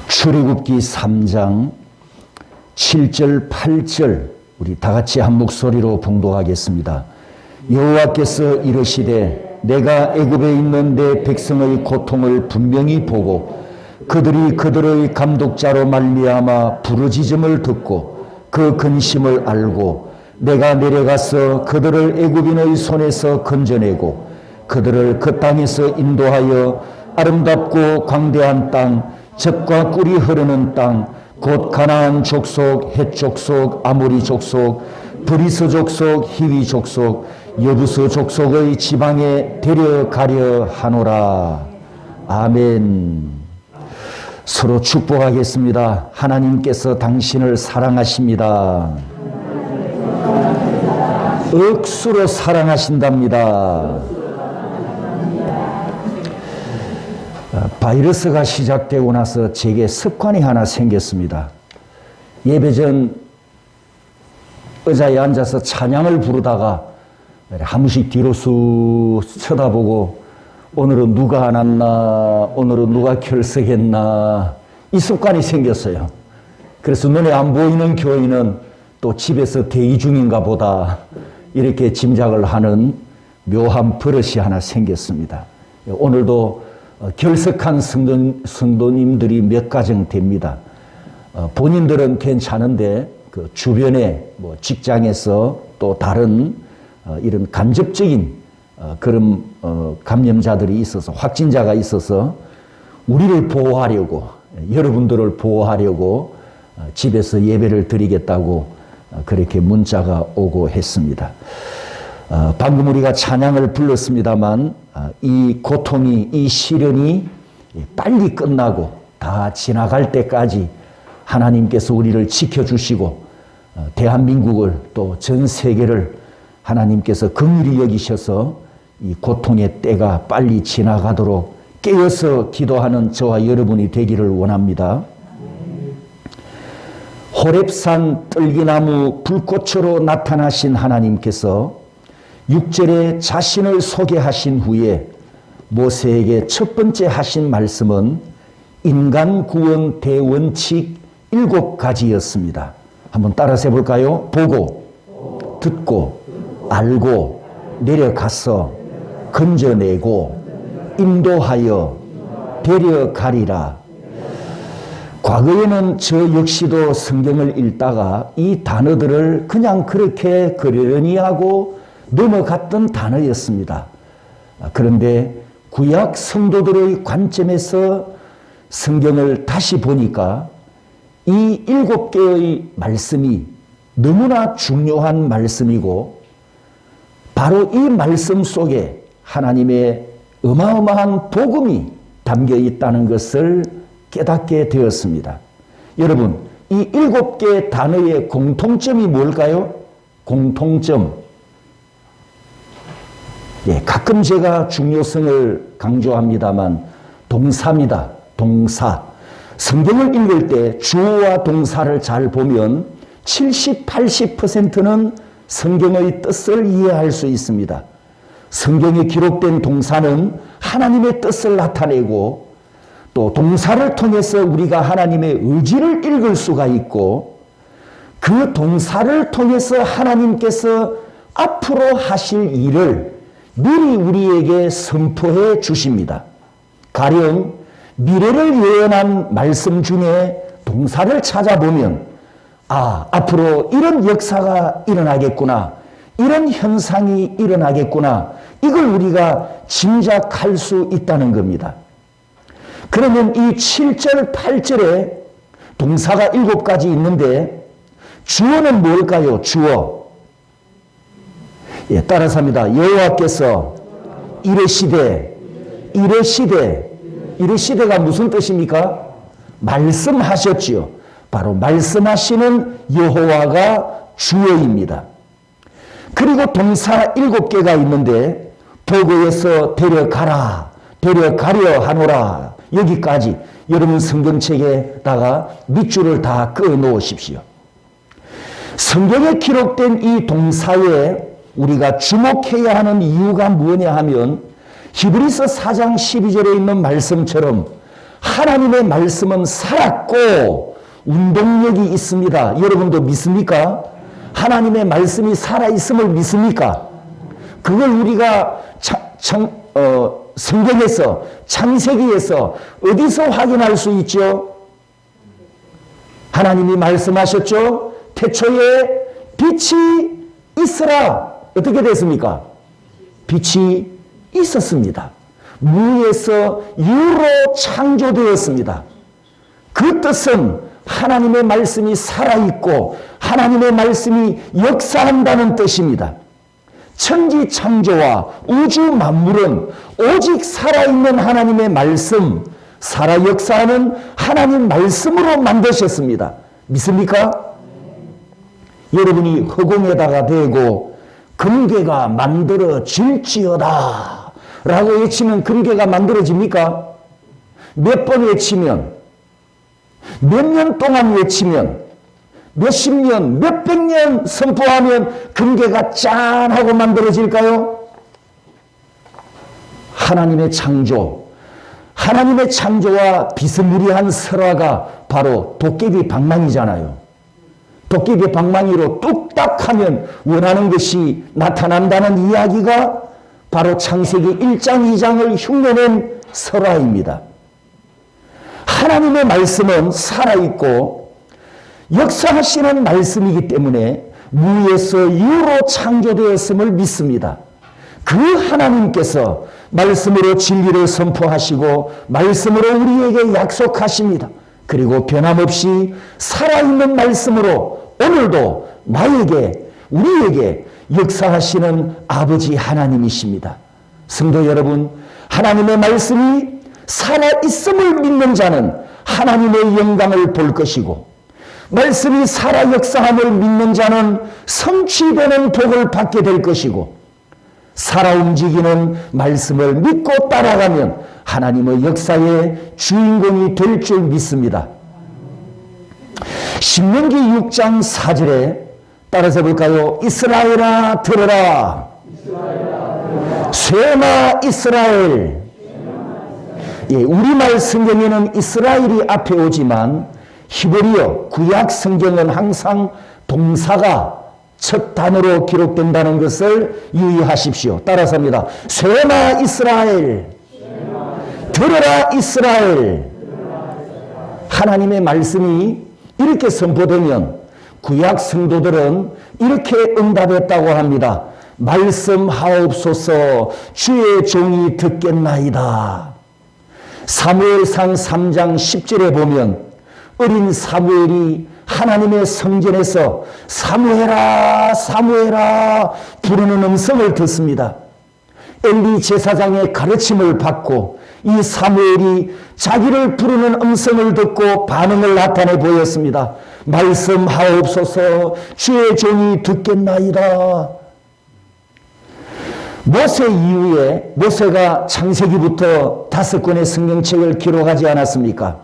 출애굽기 3장 7절 8절 우리 다 같이 한 목소리로 봉독하겠습니다. 여호와께서 이르시되 내가 애굽에 있는 내 백성의 고통을 분명히 보고 그들이 그들의 감독자로 말미암아 부르짖음을 듣고 그 근심을 알고 내가 내려가서 그들을 애굽인의 손에서 건져내고 그들을 그 땅에서 인도하여 아름답고 광대한 땅 젖과 꿀이 흐르는 땅 곧 가나안 족속, 헷 족속, 아모리 족속, 브리스 족속, 히위 족속, 여부스 족속의 지방에 데려가려 하노라. 아멘. 서로 축복하겠습니다. 하나님께서 당신을 사랑하십니다. 억수로 사랑하신답니다. 바이러스가 시작되고 나서 제게 습관이 하나 생겼습니다. 예배 전 의자에 앉아서 찬양을 부르다가 한 번씩 뒤로 쑥 쳐다보고 오늘은 누가 안 왔나, 오늘은 누가 결석했나, 이 습관이 생겼어요. 그래서 눈에 안 보이는 교인은 또 집에서 대기 중인가 보다 이렇게 짐작을 하는 묘한 버릇이 하나 생겼습니다. 오늘도 결석한 성도님들이 몇 가정 됩니다. 본인들은 괜찮은데 그 주변에 뭐 직장에서 또 다른 이런 간접적인 그런 감염자들이 있어서 확진자가 있어서 우리를 보호하려고 여러분들을 보호하려고 집에서 예배를 드리겠다고 그렇게 문자가 오고 했습니다. 방금 우리가 찬양을 불렀습니다만 이 고통이, 이 시련이 빨리 끝나고 다 지나갈 때까지 하나님께서 우리를 지켜주시고 대한민국을 또 전 세계를 하나님께서 긍휼히 여기셔서 이 고통의 때가 빨리 지나가도록 깨어서 기도하는 저와 여러분이 되기를 원합니다. 호렙산 뜰기나무 불꽃으로 나타나신 하나님께서 6절에 자신을 소개하신 후에 모세에게 첫 번째 하신 말씀은 인간 구원 대원칙 7가지였습니다. 한번 따라서 해볼까요? 보고, 듣고, 알고, 내려가서, 건져내고, 인도하여, 데려가리라. 과거에는 저 역시도 성경을 읽다가 이 단어들을 그냥 그렇게 그러려니 하고 넘어갔던 단어였습니다. 그런데 구약 성도들의 관점에서 성경을 다시 보니까 이 7개의 말씀이 너무나 중요한 말씀이고 바로 이 말씀 속에 하나님의 어마어마한 복음이 담겨 있다는 것을 깨닫게 되었습니다. 여러분, 이 7개 단어의 공통점이 뭘까요? 공통점. 가끔 제가 중요성을 강조합니다만 동사입니다. 동사. 성경을 읽을 때 주어와 동사를 잘 보면 70, 80%는 성경의 뜻을 이해할 수 있습니다. 성경에 기록된 동사는 하나님의 뜻을 나타내고 또 동사를 통해서 우리가 하나님의 의지를 읽을 수가 있고 그 동사를 통해서 하나님께서 앞으로 하실 일을 미리 우리에게 선포해 주십니다. 가령 미래를 예언한 말씀 중에 동사를 찾아보면 앞으로 이런 역사가 일어나겠구나, 이런 현상이 일어나겠구나, 이걸 우리가 짐작할 수 있다는 겁니다. 그러면 이 7절, 8절에 동사가 7가지 있는데 주어는 뭘까요? 주어. 따라서 합니다. 여호와께서 이르시되가 무슨 뜻입니까? 말씀하셨지요. 바로 말씀하시는 여호와가 주어입니다. 그리고 동사 7개가 있는데 보고에서 데려가려 하노라. 여기까지 여러분 성경책에다가 밑줄을 다 그어 놓으십시오. 성경에 기록된 이 동사에 우리가 주목해야 하는 이유가 뭐냐 하면 히브리서 4장 12절에 있는 말씀처럼 하나님의 말씀은 살았고 운동력이 있습니다. 여러분도 믿습니까? 하나님의 말씀이 살아있음을 믿습니까? 그걸 우리가 성경에서, 창세기에서 어디서 확인할 수 있죠? 하나님이 말씀하셨죠? 태초에 빛이 있으라. 어떻게 됐습니까? 빛이 있었습니다. 무에서 유로 창조되었습니다. 그 뜻은 하나님의 말씀이 살아있고 하나님의 말씀이 역사한다는 뜻입니다. 천지 창조와 우주 만물은 오직 살아있는 하나님의 말씀, 살아 역사하는 하나님 말씀으로 만드셨습니다. 믿습니까? 여러분이 허공에다가 대고 금괴가 만들어질지어다 라고 외치면 금괴가 만들어집니까? 몇 번 외치면, 몇 년 동안 외치면, 몇십 년, 몇백 년 선포하면 금괴가 짠 하고 만들어질까요? 하나님의 창조, 하나님의 창조와 비스무리한 설화가 바로 도깨비 방망이잖아요. 도깨비 방망이로 뚝딱 하면 원하는 것이 나타난다는 이야기가 바로 창세기 1장 2장을 흉내낸 설화입니다. 하나님의 말씀은 살아있고 역사하시는 말씀이기 때문에 무에서 유로 창조되었음을 믿습니다. 그 하나님께서 말씀으로 진리를 선포하시고 말씀으로 우리에게 약속하십니다. 그리고 변함없이 살아있는 말씀으로 오늘도 나에게, 우리에게 역사하시는 아버지 하나님이십니다. 성도 여러분, 하나님의 말씀이 살아있음을 믿는 자는 하나님의 영광을 볼 것이고 말씀이 살아 역사함을 믿는 자는 성취되는 복을 받게 될 것이고 살아 움직이는 말씀을 믿고 따라가면 하나님의 역사의 주인공이 될 줄 믿습니다. 신명기 6장 4절에 따라서 볼까요? 이스라엘아 들으라. 쇠마 이스라엘. 예, 우리말 성경에는 이스라엘이 앞에 오지만 히브리어 구약 성경은 항상 동사가 첫 단어로 기록된다는 것을 유의하십시오. 따라서 합니다. 쇠마 이스라엘. 들으라 이스라엘. 하나님의 말씀이 이렇게 선포되면 구약 성도들은 이렇게 응답했다고 합니다. 말씀하옵소서 주의 종이 듣겠나이다. 사무엘상 3장 10절에 보면 어린 사무엘이 하나님의 성전에서 사무엘아 사무엘아 부르는 음성을 듣습니다. 엘리 제사장의 가르침을 받고 이 사무엘이 자기를 부르는 음성을 듣고 반응을 나타내 보였습니다. 말씀하옵소서 주의 종이 듣겠나이다. 모세 이후에 모세가 창세기부터 5권의 성경책을 기록하지 않았습니까?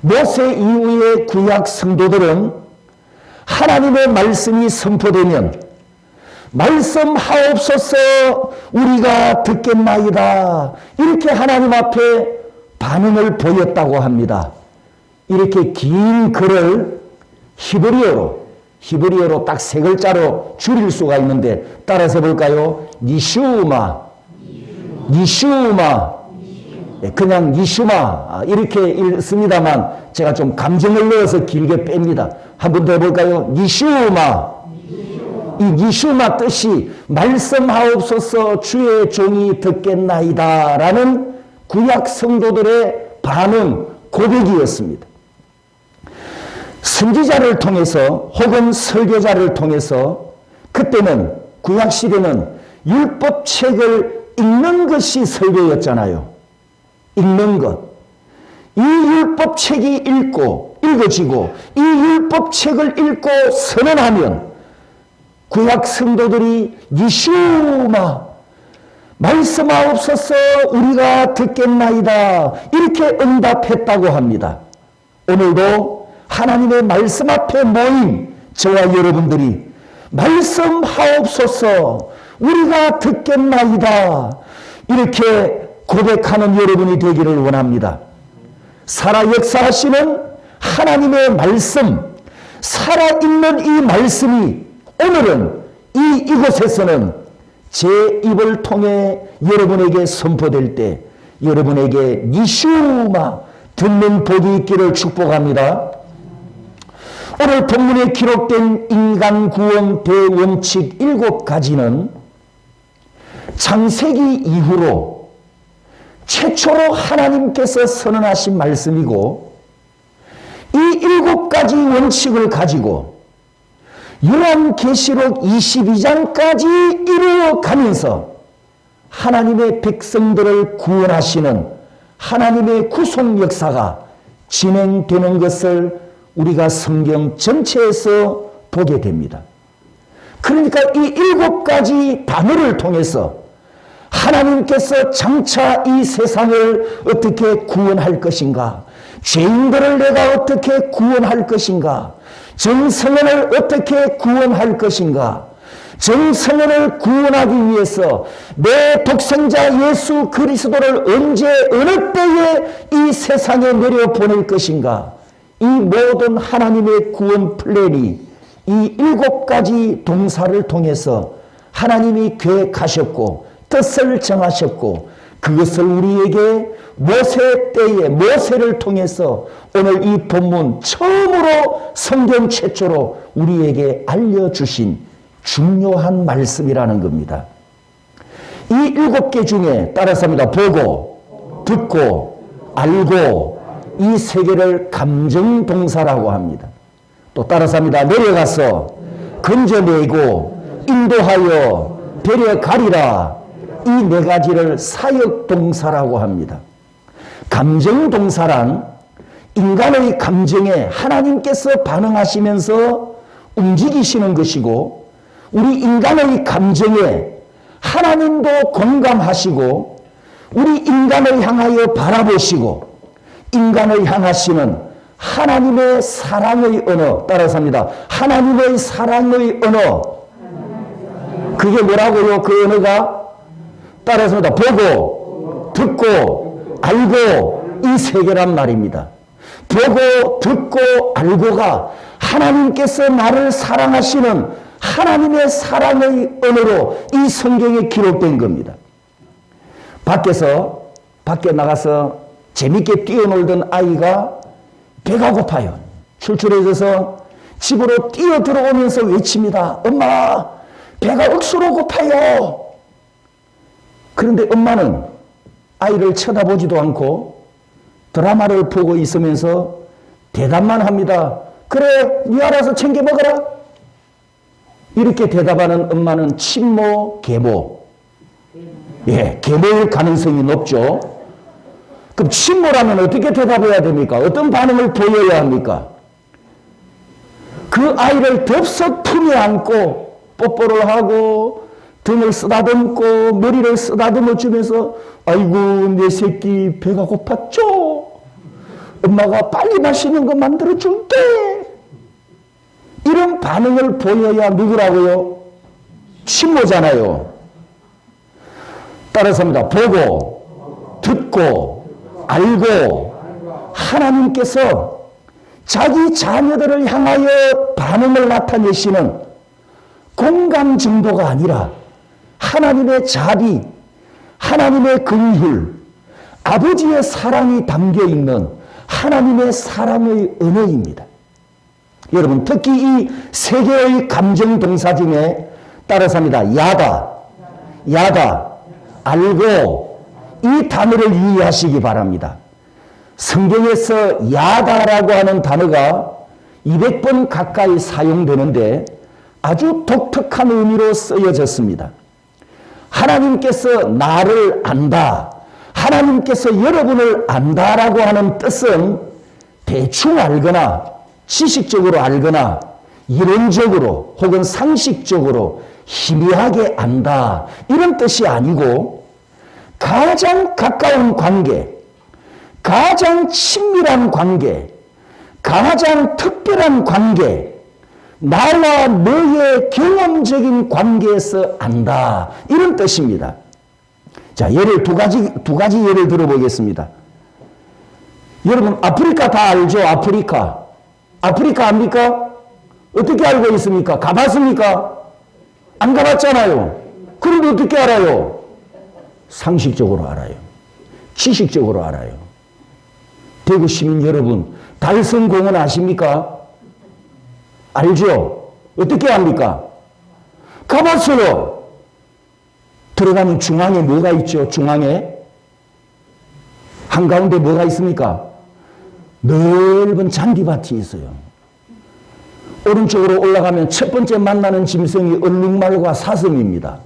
모세 이후의 구약 성도들은 하나님의 말씀이 선포되면 말씀하옵소서 우리가 듣겠나이다. 이렇게 하나님 앞에 반응을 보였다고 합니다. 이렇게 긴 글을 히브리어로 딱 3글자로 줄일 수가 있는데 따라서 볼까요? 니슈마. 그냥 니슈마 이렇게 읽습니다만 제가 좀 감정을 넣어서 길게 뺍니다. 한 번 더 해볼까요? 니슈마. 이 니슈마 뜻이 말씀하옵소서 주의 종이 듣겠나이다 라는 구약 성도들의 반응, 고백이었습니다. 선지자를 통해서 혹은 설교자를 통해서 그때는 구약시대는 율법책을 읽는 것이 설교였잖아요. 읽는 것. 이 율법책이 읽어지고 이 율법책을 읽고 선언하면 구약 성도들이 니슈마 말씀하옵소서 우리가 듣겠나이다 이렇게 응답했다고 합니다. 오늘도 하나님의 말씀 앞에 모인 저와 여러분들이 말씀하옵소서 우리가 듣겠나이다 이렇게 고백하는 여러분이 되기를 원합니다. 살아 역사하시는 하나님의 말씀, 살아있는 이 말씀이 오늘은 이곳에서는 제 입을 통해 여러분에게 선포될 때 여러분에게 니슈마 듣는 복이 있기를 축복합니다. 오늘 본문에 기록된 인간 구원 대원칙 7가지는 창세기 이후로 최초로 하나님께서 선언하신 말씀이고, 이 7가지 원칙을 가지고 요한계시록 22장까지 이루어가면서 하나님의 백성들을 구원하시는 하나님의 구속 역사가 진행되는 것을 우리가 성경 전체에서 보게 됩니다. 그러니까 이 7가지 단어를 통해서 하나님께서 장차 이 세상을 어떻게 구원할 것인가, 죄인들을 내가 어떻게 구원할 것인가, 정성원을 어떻게 구원할 것인가, 정성원을 구원하기 위해서 내 독생자 예수 그리스도를 언제 어느 때에 이 세상에 내려보낼 것인가, 이 모든 하나님의 구원 플랜이 이 7가지 동사를 통해서 하나님이 계획하셨고 뜻을 정하셨고, 그것을 우리에게 모세 때에 모세를 통해서 오늘 이 본문 처음으로 성경 최초로 우리에게 알려주신 중요한 말씀이라는 겁니다. 이 7개 중에 따라서 합니다. 보고, 듣고, 알고, 이 3개를 감정동사라고 합니다. 또 따라서 합니다. 내려가서 건져내고 인도하여 데려가리라, 이 4가지를 사역동사라고 합니다. 감정동사란 인간의 감정에 하나님께서 반응하시면서 움직이시는 것이고, 우리 인간의 감정에 하나님도 공감하시고 우리 인간을 향하여 바라보시고 인간을 향하시는 하나님의 사랑의 언어, 따라서 합니다. 하나님의 사랑의 언어. 그게 뭐라고요? 그 언어가? 따라서 합니다. 보고, 듣고, 알고, 이 3개란 말입니다. 보고, 듣고, 알고가 하나님께서 나를 사랑하시는 하나님의 사랑의 언어로 이 성경에 기록된 겁니다. 밖에 나가서 재밌게 뛰어놀던 아이가 배가 고파요. 출출해져서 집으로 뛰어 들어오면서 외칩니다. 엄마, 배가 억수로 고파요. 그런데 엄마는 아이를 쳐다보지도 않고 드라마를 보고 있으면서 대답만 합니다. 그래, 네 알아서 챙겨 먹어라. 이렇게 대답하는 엄마는 친모, 계모. 예, 계모일 가능성이 높죠. 그럼 친모라면 어떻게 대답해야 됩니까? 어떤 반응을 보여야 합니까? 그 아이를 덥석 품에 안고 뽀뽀를 하고 등을 쓰다듬고 머리를 쓰다듬어 주면서 아이고 내 새끼 배가 고팠죠? 엄마가 빨리 맛있는 거 만들어 줄게. 이런 반응을 보여야 누구라고요? 친모잖아요. 따라서 합니다. 보고, 듣고, 알고, 하나님께서 자기 자녀들을 향하여 반응을 나타내시는 공감 정도가 아니라 하나님의 자비, 하나님의 긍휼, 아버지의 사랑이 담겨있는 하나님의 사랑의 언어입니다. 여러분, 특히 이 3개의 감정 동사 중에 따라서 합니다. 야다, 알고, 이 단어를 유의하시기 바랍니다. 성경에서 야다라고 하는 단어가 200번 가까이 사용되는데 아주 독특한 의미로 쓰여졌습니다. 하나님께서 나를 안다, 하나님께서 여러분을 안다라고 하는 뜻은 대충 알거나 지식적으로 알거나 이론적으로 혹은 상식적으로 희미하게 안다, 이런 뜻이 아니고 가장 가까운 관계, 가장 친밀한 관계, 가장 특별한 관계, 나와 너의 경험적인 관계에서 안다, 이런 뜻입니다. 자, 예를 두 가지 예를 들어보겠습니다. 여러분 아프리카 다 알죠? 아프리카. 아프리카 압니까? 어떻게 알고 있습니까? 가봤습니까? 안 가봤잖아요. 그런데 어떻게 알아요? 상식적으로 알아요. 지식적으로 알아요. 대구 시민 여러분, 달성공원 아십니까? 알죠? 어떻게 압니까? 가봤어요. 들어가면 중앙에 뭐가 있죠? 중앙에 한가운데 뭐가 있습니까? 넓은 잔디밭이 있어요. 오른쪽으로 올라가면 첫 번째 만나는 짐승이 얼룩말과 사슴입니다.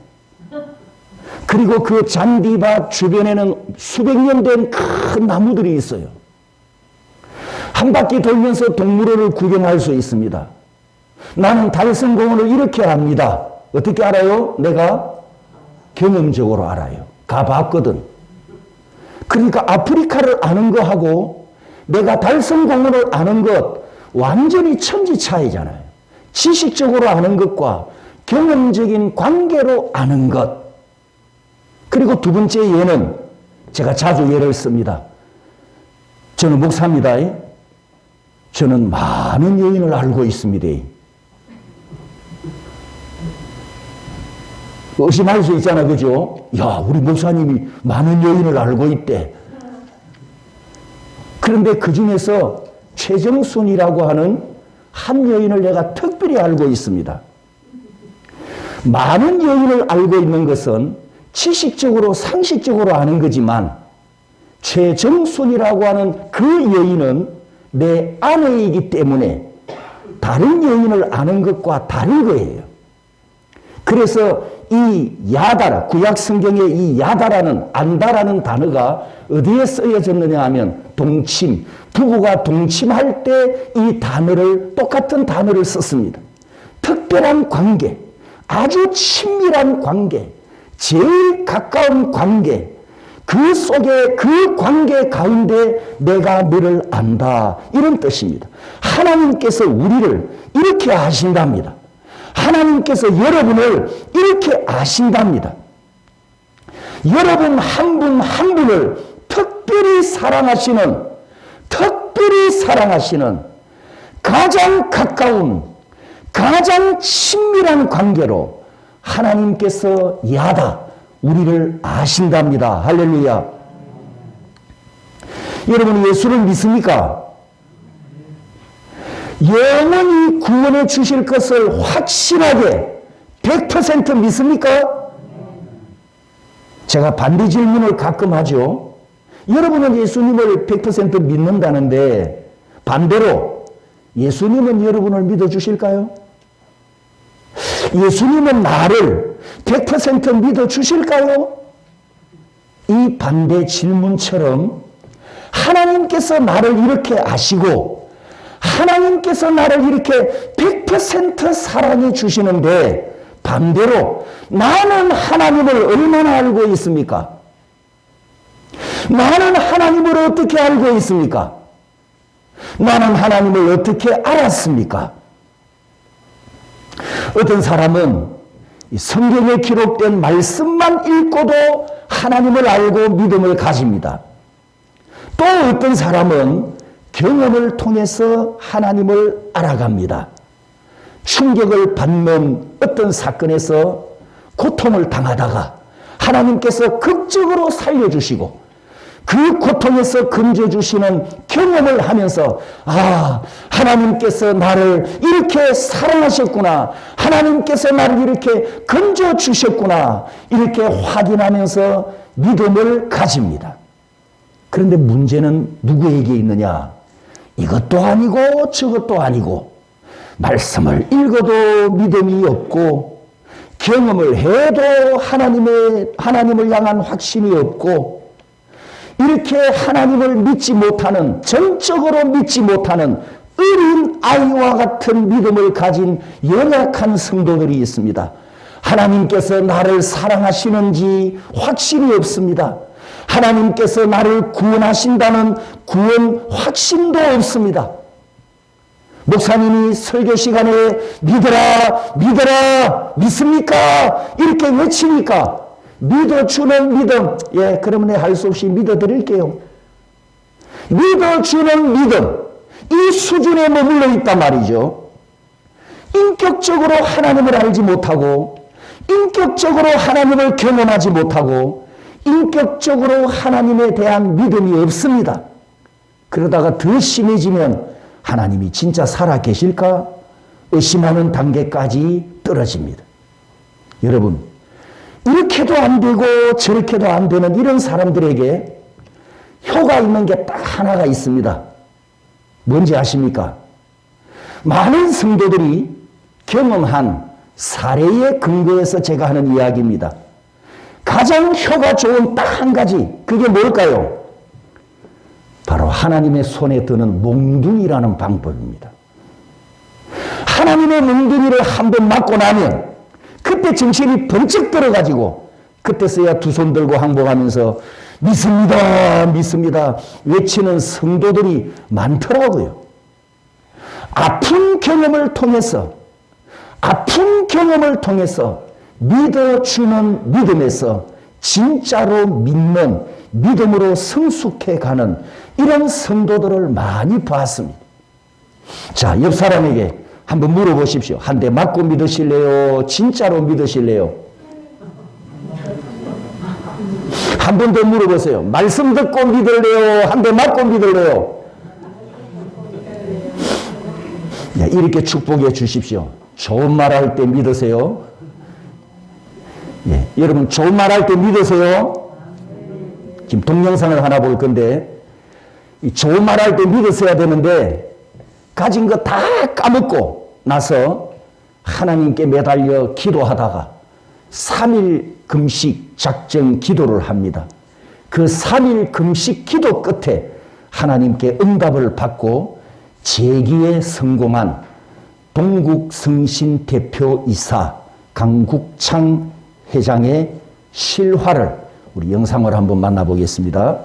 그리고 그 잔디밭 주변에는 수백 년 된 큰 나무들이 있어요. 한 바퀴 돌면서 동물원을 구경할 수 있습니다. 나는 달성공원을 이렇게 압니다. 어떻게 알아요? 내가 경험적으로 알아요. 가봤거든. 그러니까 아프리카를 아는 거하고 내가 달성공원을 아는 것 완전히 천지 차이잖아요. 지식적으로 아는 것과 경험적인 관계로 아는 것. 그리고 두 번째 예는 제가 자주 예를 씁니다. 저는 목사입니다. 저는 많은 여인을 알고 있습니다. 의심할 수 있잖아, 그죠? 야, 우리 목사님이 많은 여인을 알고 있대. 그런데 그 중에서 최정순이라고 하는 한 여인을 내가 특별히 알고 있습니다. 많은 여인을 알고 있는 것은 지식적으로 상식적으로 아는 거지만 최정순이라고 하는 그 여인은 내 아내이기 때문에 다른 여인을 아는 것과 다른 거예요. 그래서 이 야다라, 구약 성경에 이 야다라는, 안다라는 단어가 어디에 쓰여졌느냐 하면 동침, 부부가 동침할 때 이 단어를, 똑같은 단어를 썼습니다. 특별한 관계, 아주 친밀한 관계, 제일 가까운 관계, 그 속에 그 관계 가운데 내가 너를 안다, 이런 뜻입니다. 하나님께서 우리를 이렇게 아신답니다. 하나님께서 여러분을 이렇게 아신답니다. 여러분 한 분 한 분을 특별히 사랑하시는 가장 가까운, 가장 친밀한 관계로 하나님께서 야다, 우리를 아신답니다. 할렐루야. 여러분 예수를 믿습니까? 영원히 구원해 주실 것을 확실하게 100% 믿습니까? 제가 반대 질문을 가끔 하죠. 여러분은 예수님을 100% 믿는다는데 반대로 예수님은 여러분을 믿어주실까요? 예수님은 나를 100% 믿어주실까요? 이 반대 질문처럼 하나님께서 나를 이렇게 아시고 하나님께서 나를 이렇게 100% 사랑해 주시는데 반대로 나는 하나님을 얼마나 알고 있습니까? 나는 하나님을 어떻게 알고 있습니까? 나는 하나님을 어떻게 알았습니까? 어떤 사람은 성경에 기록된 말씀만 읽고도 하나님을 알고 믿음을 가집니다. 또 어떤 사람은 경험을 통해서 하나님을 알아갑니다. 충격을 받는 어떤 사건에서 고통을 당하다가 하나님께서 극적으로 살려주시고 그 고통에서 건져주시는 경험을 하면서 아, 하나님께서 나를 이렇게 사랑하셨구나, 하나님께서 나를 이렇게 건져주셨구나, 이렇게 확인하면서 믿음을 가집니다. 그런데 문제는 누구에게 있느냐? 이것도 아니고 저것도 아니고 말씀을 읽어도 믿음이 없고 경험을 해도 하나님을 향한 확신이 없고 이렇게 하나님을 믿지 못하는, 전적으로 믿지 못하는 어린 아이와 같은 믿음을 가진 연약한 성도들이 있습니다. 하나님께서 나를 사랑하시는지 확신이 없습니다. 하나님께서 나를 구원하신다는 구원 확신도 없습니다. 목사님이 설교 시간에 믿어라, 믿어라, 믿습니까? 이렇게 외치니까 믿어주는 믿음, 예, 그러면 할 수 없이 믿어드릴게요. 믿어주는 믿음, 이 수준에 머물러 있단 말이죠. 인격적으로 하나님을 알지 못하고, 인격적으로 하나님을 경험하지 못하고, 인격적으로 하나님에 대한 믿음이 없습니다. 그러다가 더 심해지면 하나님이 진짜 살아 계실까 의심하는 단계까지 떨어집니다. 여러분, 이렇게도 안 되고 저렇게도 안 되는 이런 사람들에게 효가 있는 게 딱 하나가 있습니다. 뭔지 아십니까? 많은 성도들이 경험한 사례에 근거해서 제가 하는 이야기입니다. 가장 효가 좋은 딱 한 가지, 그게 뭘까요? 바로 하나님의 손에 드는 몽둥이라는 방법입니다. 하나님의 몽둥이를 한번 맞고 나면 그때 정신이 번쩍 들어가지고 그때서야 두 손 들고 항복하면서 믿습니다, 믿습니다 외치는 성도들이 많더라고요. 아픈 경험을 통해서 믿어주는 믿음에서 진짜로 믿는 믿음으로 성숙해가는 이런 성도들을 많이 봤습니다. 자, 옆 사람에게 한번 물어보십시오. 한 대 맞고 믿으실래요? 진짜로 믿으실래요? 한 번 더 물어보세요. 말씀 듣고 믿을래요? 한 대 맞고 믿을래요? 네, 이렇게 축복해 주십시오. 좋은 말 할 때 믿으세요? 예, 여러분 좋은 말 할 때 믿으세요? 지금 동영상을 하나 볼 건데 이 좋은 말 할 때 믿었어야 되는데 가진 거 다 까먹고 나서 하나님께 매달려 기도하다가 3일 금식 작정 기도를 합니다. 그 3일 금식 기도 끝에 하나님께 응답을 받고 재기에 성공한 동국성신 대표이사 강국창 회장의 실화를 우리 영상으로 한번 만나보겠습니다.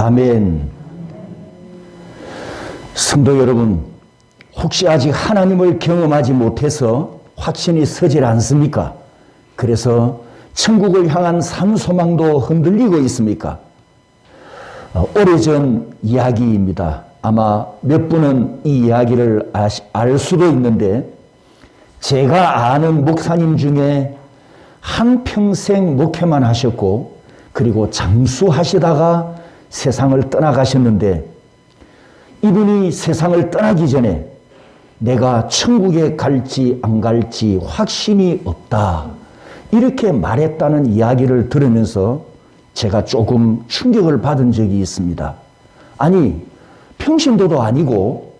아멘. 성도 여러분, 혹시 아직 하나님을 경험하지 못해서 확신이 서질 않습니까? 그래서 천국을 향한 산소망도 흔들리고 있습니까? 오래전 이야기입니다. 아마 몇 분은 이 이야기를 알 수도 있는데, 제가 아는 목사님 중에 한평생 목회만 하셨고 그리고 장수하시다가 세상을 떠나가셨는데, 이분이 세상을 떠나기 전에 내가 천국에 갈지 안 갈지 확신이 없다, 이렇게 말했다는 이야기를 들으면서 제가 조금 충격을 받은 적이 있습니다. 아니, 평신도도 아니고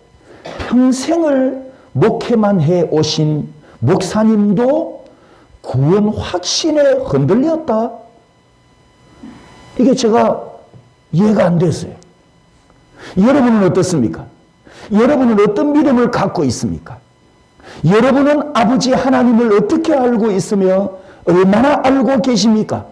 평생을 목회만 해 오신 목사님도 구원 확신에 흔들렸다? 이게 제가 이해가 안 됐어요. 여러분은 어떻습니까? 여러분은 어떤 믿음을 갖고 있습니까? 여러분은 아버지 하나님을 어떻게 알고 있으며 얼마나 알고 계십니까?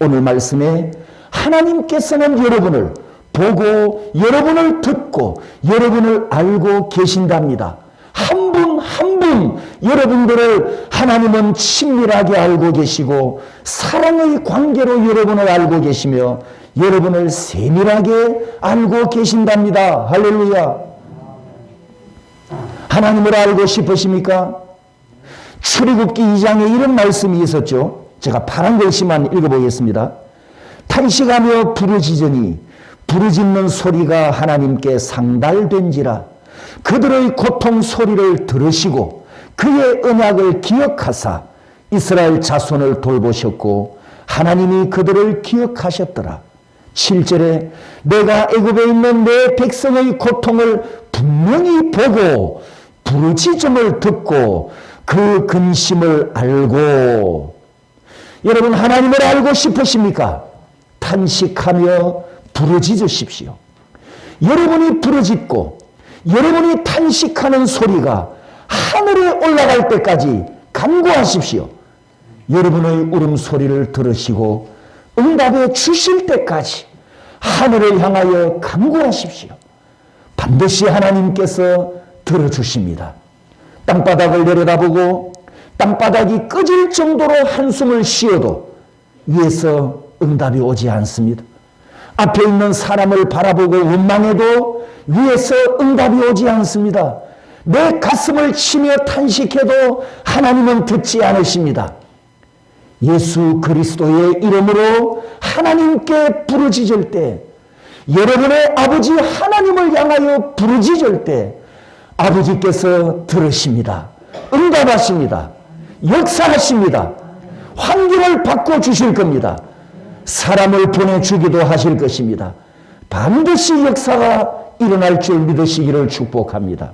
오늘 말씀에 하나님께서는 여러분을 보고 여러분을 듣고 여러분을 알고 계신답니다. 한 분 한 분 여러분들을 하나님은 친밀하게 알고 계시고 사랑의 관계로 여러분을 알고 계시며 여러분을 세밀하게 알고 계신답니다. 할렐루야. 하나님을 알고 싶으십니까? 출애굽기 2장에 이런 말씀이 있었죠. 제가 파란 글씨만 읽어보겠습니다. 탄식하며 부르짖으니 부르짖는 소리가 하나님께 상달된지라. 그들의 고통 소리를 들으시고 그의 언약을 기억하사 이스라엘 자손을 돌보셨고 하나님이 그들을 기억하셨더라. 7절에 내가 애굽에 있는 내 백성의 고통을 분명히 보고 부르짖음을 듣고 그 근심을 알고. 여러분, 하나님을 알고 싶으십니까? 탄식하며 부르짖으십시오. 여러분이 부르짖고 여러분이 탄식하는 소리가 하늘에 올라갈 때까지 간구하십시오. 여러분의 울음소리를 들으시고 응답해 주실 때까지 하늘을 향하여 간구하십시오. 반드시 하나님께서 들어주십니다. 땅바닥을 내려다보고 땅바닥이 꺼질 정도로 한숨을 쉬어도 위에서 응답이 오지 않습니다. 앞에 있는 사람을 바라보고 원망해도 위에서 응답이 오지 않습니다. 내 가슴을 치며 탄식해도 하나님은 듣지 않으십니다. 예수 그리스도의 이름으로 하나님께 부르짖을 때, 여러분의 아버지 하나님을 향하여 부르짖을 때 아버지께서 들으십니다. 응답하십니다. 역사하십니다. 환경을 바꿔주실 겁니다. 사람을 보내주기도 하실 것입니다. 반드시 역사가 일어날 줄 믿으시기를 축복합니다.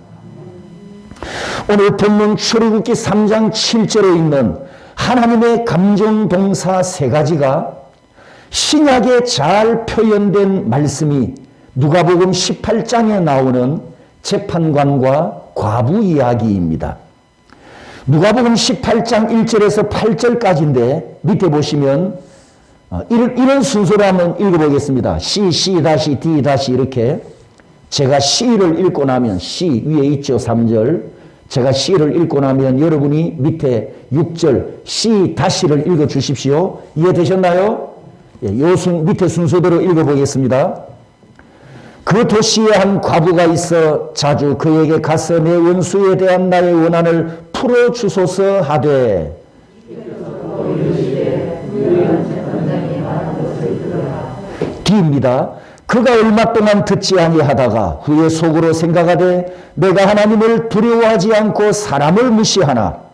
오늘 본문 출애굽기 3장 7절에 있는 하나님의 감정 동사 세 가지가 신약에 잘 표현된 말씀이 누가복음 18장에 나오는 재판관과 과부 이야기입니다. 누가복음 18장 1절에서 8절까지인데 밑에 보시면 이런 순서로 한번 읽어보겠습니다. C 다시 D 다시 이렇게. 제가 C를 읽고 나면 C 위에 있죠. 3절. 제가 C를 읽고 나면 여러분이 밑에 6절 C 다시를 읽어주십시오. 이해되셨나요? 예, 밑에 순서대로 읽어보겠습니다. 그 도시에 한 과부가 있어 자주 그에게 가서 내 원수에 대한 나의 원한을 풀어주소서 하되, D입니다. 그가 얼마 동안 듣지 아니하다가 후에 속으로 생각하되 내가 하나님을 두려워하지 않고 사람을 무시하나.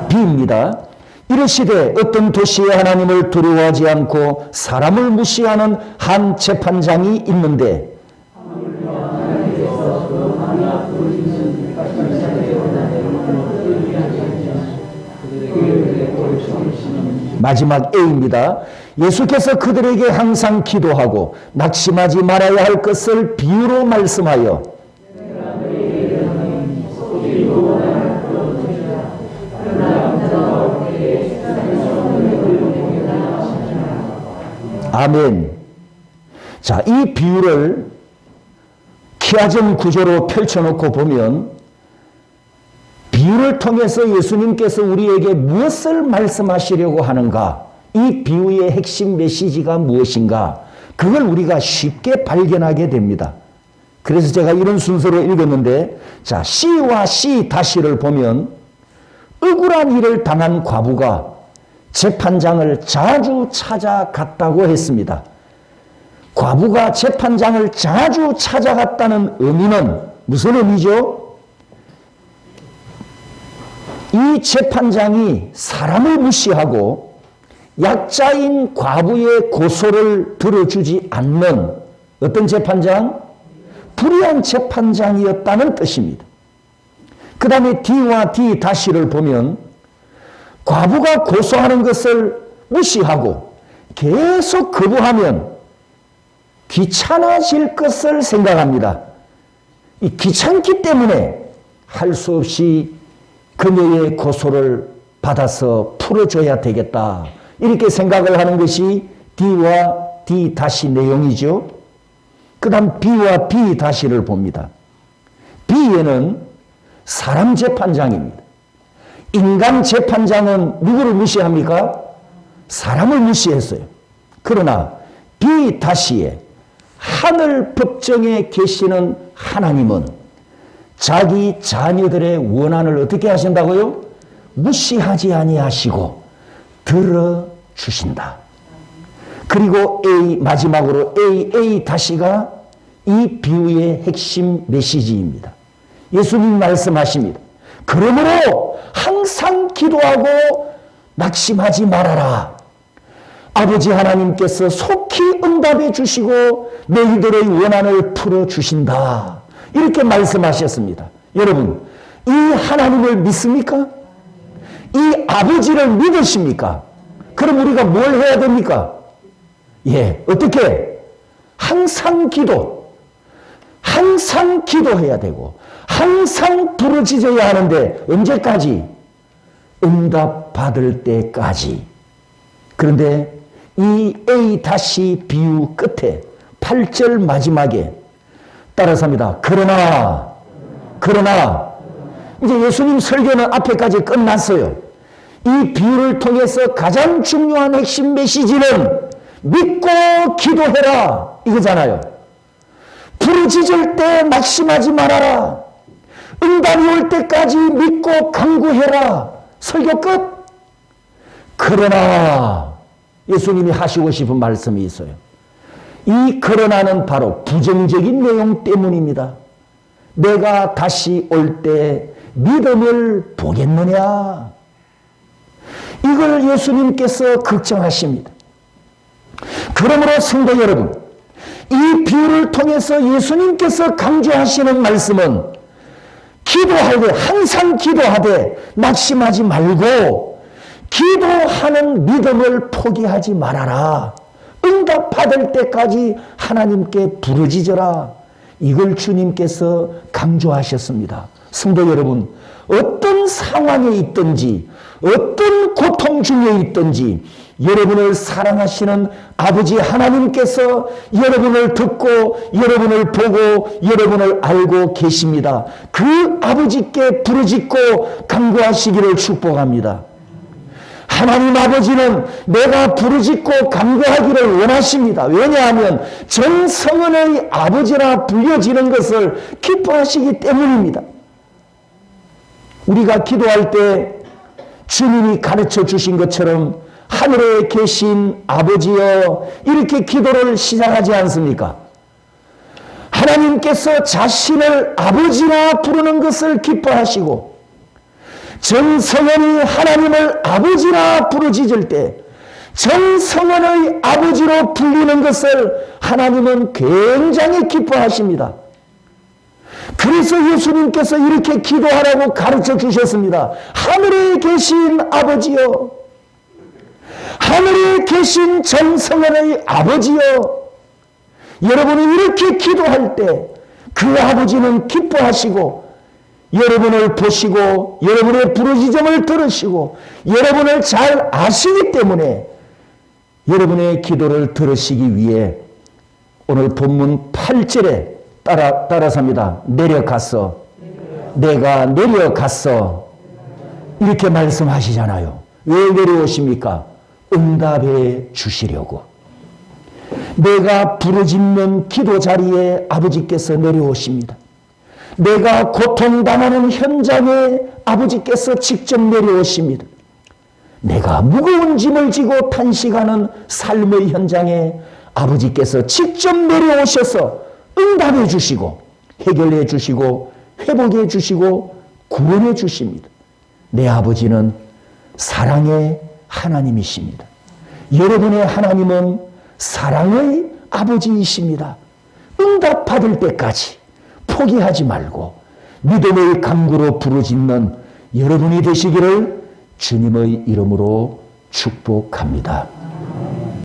B입니다. 이르시되 어떤 도시에 하나님을 두려워하지 않고 사람을 무시하는 한 재판장이 있는데, 마지막 A입니다. 예수께서 그들에게 항상 기도하고 낙심하지 말아야 할 것을 비유로 말씀하여, 아멘. 자, 이 비유를 키아점 구조로 펼쳐놓고 보면 비유를 통해서 예수님께서 우리에게 무엇을 말씀하시려고 하는가? 이 비유의 핵심 메시지가 무엇인가? 그걸 우리가 쉽게 발견하게 됩니다. 그래서 제가 이런 순서로 읽었는데, 자, C와 C 다시를 보면 억울한 일을 당한 과부가 재판장을 자주 찾아갔다고 했습니다. 과부가 재판장을 자주 찾아갔다는 의미는 무슨 의미죠? 이 재판장이 사람을 무시하고 약자인 과부의 고소를 들어주지 않는 어떤 재판장? 불의한 재판장이었다는 뜻입니다. 그 다음에 D와 D 다시를 보면 과부가 고소하는 것을 무시하고 계속 거부하면 귀찮아질 것을 생각합니다. 이 귀찮기 때문에 할 수 없이 그녀의 고소를 받아서 풀어줘야 되겠다. 이렇게 생각을 하는 것이 D와 D 다시 내용이죠. 그 다음 B와 B 다시를 봅니다. B에는 사람 재판장입니다. 인간 재판장은 누구를 무시합니까? 사람을 무시했어요. 그러나 B 다시에 하늘 법정에 계시는 하나님은 자기 자녀들의 원한을 어떻게 하신다고요? 무시하지 아니하시고 들어주신다. 그리고 마지막으로 A 다시가 이 비유의 핵심 메시지입니다. 예수님 말씀하십니다. 그러므로 항상 기도하고 낙심하지 말아라. 아버지 하나님께서 속히 응답해 주시고 너희들의 원한을 풀어주신다. 이렇게 말씀하셨습니다. 여러분, 이 하나님을 믿습니까? 이 아버지를 믿으십니까? 그럼 우리가 뭘 해야 됩니까? 어떻게? 항상 기도해야 되고 항상 부르짖어야 하는데 언제까지? 응답 받을 때까지. 그런데 이 A 다시 비유 끝에 8절 마지막에 따라서 합니다. 그러나 이제 예수님 설교는 앞에까지 끝났어요. 이 비유를 통해서 가장 중요한 핵심 메시지는 믿고 기도해라 이거잖아요. 부르짖을 때 낙심하지 말아라. 응답이 올 때까지 믿고 간구해라. 설교 끝. 그러나 예수님이 하시고 싶은 말씀이 있어요. 이 그러나는 바로 부정적인 내용 때문입니다. 내가 다시 올 때 믿음을 보겠느냐? 이걸 예수님께서 걱정하십니다. 그러므로 성도 여러분, 이 비유를 통해서 예수님께서 강조하시는 말씀은 기도하되 항상 기도하되 낙심하지 말고 기도하는 믿음을 포기하지 말아라. 응답 받을 때까지 하나님께 부르짖어라. 이걸 주님께서 강조하셨습니다. 성도 여러분, 어떤 상황에 있든지 어떤 고통 중에 있든지 여러분을 사랑하시는 아버지 하나님께서 여러분을 듣고 여러분을 보고 여러분을 알고 계십니다. 그 아버지께 부르짖고 간구하시기를 축복합니다. 하나님 아버지는 내가 부르짖고 간구하기를 원하십니다. 왜냐하면 전성은의 아버지라 불려지는 것을 기뻐하시기 때문입니다. 우리가 기도할 때 주님이 가르쳐 주신 것처럼 하늘에 계신 아버지여 이렇게 기도를 시작하지 않습니까? 하나님께서 자신을 아버지라 부르는 것을 기뻐하시고 전성원이 하나님을 아버지라 부르짖을 때 전성원의 아버지로 불리는 것을 하나님은 굉장히 기뻐하십니다. 그래서 예수님께서 이렇게 기도하라고 가르쳐 주셨습니다. 하늘에 계신 아버지여, 하늘에 계신 전성원의 아버지여, 여러분이 이렇게 기도할 때 그 아버지는 기뻐하시고 여러분을 보시고 여러분의 부르짖음을 들으시고 여러분을 잘 아시기 때문에 여러분의 기도를 들으시기 위해 오늘 본문 8절에 따라서입니다. 내려갔어. 내가 내려갔어. 이렇게 말씀하시잖아요. 왜 내려오십니까? 응답해 주시려고. 내가 부르짖는 기도 자리에 아버지께서 내려오십니다. 내가 고통당하는 현장에 아버지께서 직접 내려오십니다. 내가 무거운 짐을 지고 탄식하는 삶의 현장에 아버지께서 직접 내려오셔서 응답해 주시고 해결해 주시고 회복해 주시고 구원해 주십니다. 내 아버지는 사랑의 하나님이십니다. 여러분의 하나님은 사랑의 아버지이십니다. 응답받을 때까지 포기하지 말고 믿음의 강구로 부르짖는 여러분이 되시기를 주님의 이름으로 축복합니다.